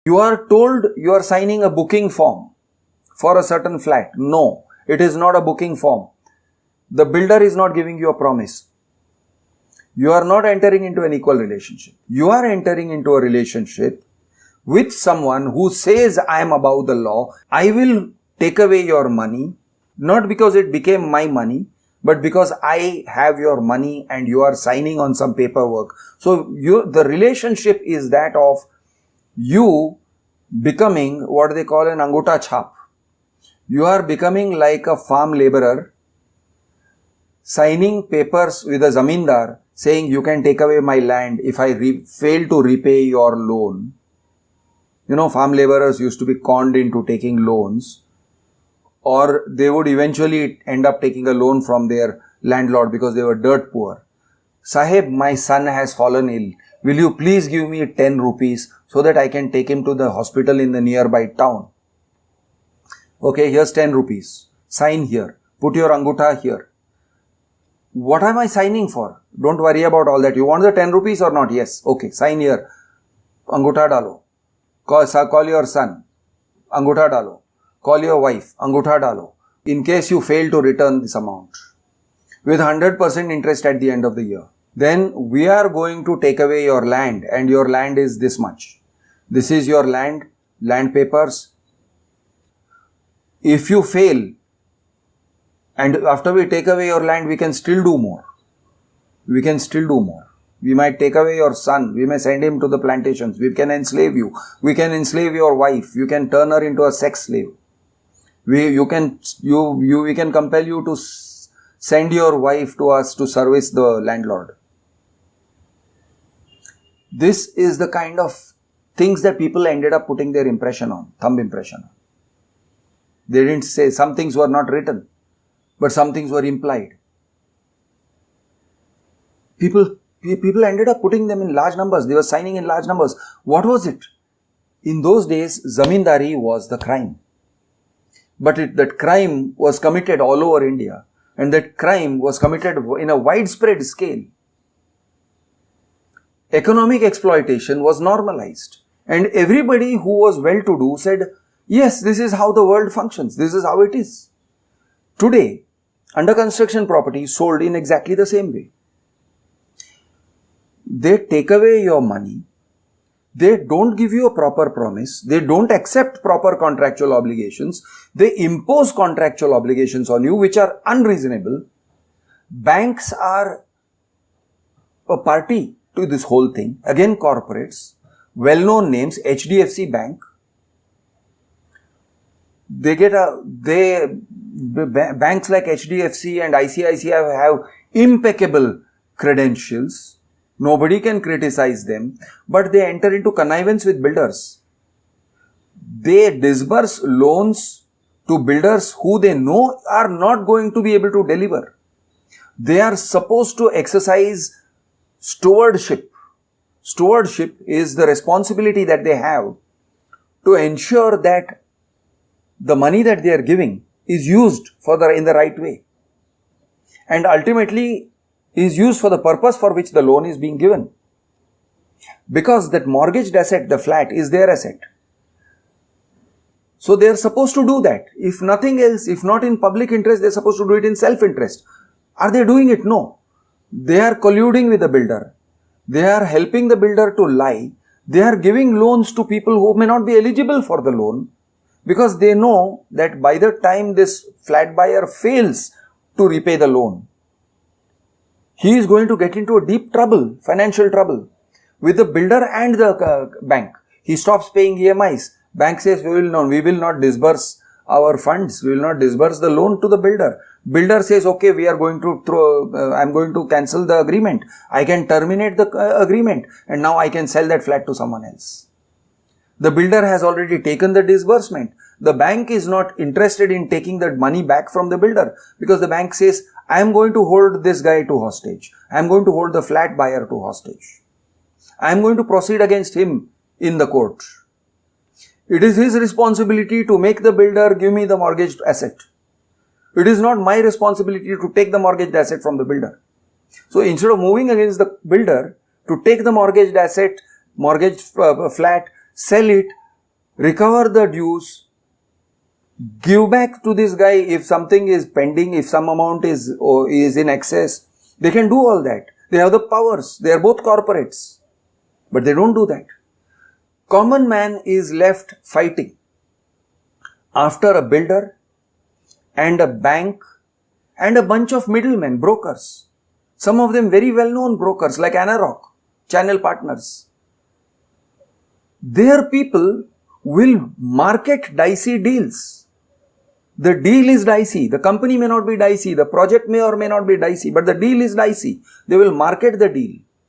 You are told you are signing a booking form for a certain flat. No, it is not a booking form. The builder is not giving you a promise. You are not entering into an equal relationship. You are entering into a relationship with someone who says, I am above the law. I will take away your money, not because it became my money, but because I have your money and you are signing on some paperwork. So the relationship is that of you becoming what they call an ANGUTHA CHAAP. You are becoming like a farm laborer, signing papers with a zamindar saying you can take away my land if I fail to repay your loan. You know, farm laborers used to be conned into taking loans, or they would eventually end up taking a loan from their landlord because they were dirt poor. Sahib, my son has fallen ill. Will you please give me 10 rupees so that I can take him to the hospital in the nearby town? Okay, here's 10 rupees. Sign here. Put your angutha here. What am I signing for? Don't worry about all that. You want the 10 rupees or not? Yes. Okay, sign here. Angutha dalo. Call your son. Angutha dalo. Call your wife. Angutha dalo. In case you fail to return this amount. With 100% interest at the end of the year. Then we are going to take away your land, and your land is this much. This is your land papers. If you fail, and after we take away your land, we can still do more. We can still do more. We might take away your son. We may send him to the plantations. We can enslave you. We can enslave your wife. You can turn her into a sex slave. We can compel you to send your wife to us to service the landlord. This is the kind of things that people ended up putting their impression on, thumb impression on. They didn't say, some things were not written, but some things were implied. People ended up putting them in large numbers. They were signing in large numbers. What was it? In those days, zamindari was the crime. But that crime was committed all over India. And that crime was committed in a widespread scale. Economic exploitation was normalized. And everybody who was well-to-do said, yes, this is how the world functions. This is how it is. Today, under construction property is sold in exactly the same way. They take away your money. They don't give you a proper promise. They don't accept proper contractual obligations. They impose contractual obligations on you which are unreasonable. Banks are a party to this whole thing. Again, corporates, well-known names, HDFC Bank. Banks like HDFC and ICICI have impeccable credentials. Nobody can criticize them, but they enter into connivance with builders. They disburse loans to builders who they know are not going to be able to deliver. They are supposed to exercise stewardship. Stewardship is the responsibility that they have to ensure that the money that they are giving is used in the right way. And ultimately is used for the purpose for which the loan is being given. Because that mortgaged asset, the flat, is their asset. So they are supposed to do that. If nothing else, if not in public interest, they are supposed to do it in self-interest. Are they doing it? No. They are colluding with the builder. They are helping the builder to lie. They are giving loans to people who may not be eligible for the loan, because they know that by the time this flat buyer fails to repay the loan, he is going to get into a deep trouble, financial trouble, with the builder and the bank. He stops paying EMIs. Bank says, we will not disburse our funds. We will not disburse the loan to the builder. Builder says, okay, I'm going to cancel the agreement. I can terminate the agreement, and now I can sell that flat to someone else. The builder has already taken the disbursement. The bank is not interested in taking that money back from the builder, because the bank says, I am going to hold this guy to hostage. I am going to hold the flat buyer to hostage. I am going to proceed against him in the court. It is his responsibility to make the builder give me the mortgaged asset. It is not my responsibility to take the mortgaged asset from the builder. So instead of moving against the builder to take the mortgaged asset, mortgaged flat, sell it, recover the dues, give back to this guy if something is pending, if some amount is in excess. They can do all that. They have the powers. They are both corporates. But they don't do that. Common man is left fighting after a builder and a bank and a bunch of middlemen, brokers. Some of them very well-known brokers like Anarock, channel partners. Their people will market dicey deals. The deal is dicey. The company may not be dicey. The project may or may not be dicey, but the deal is dicey. They will market the deal.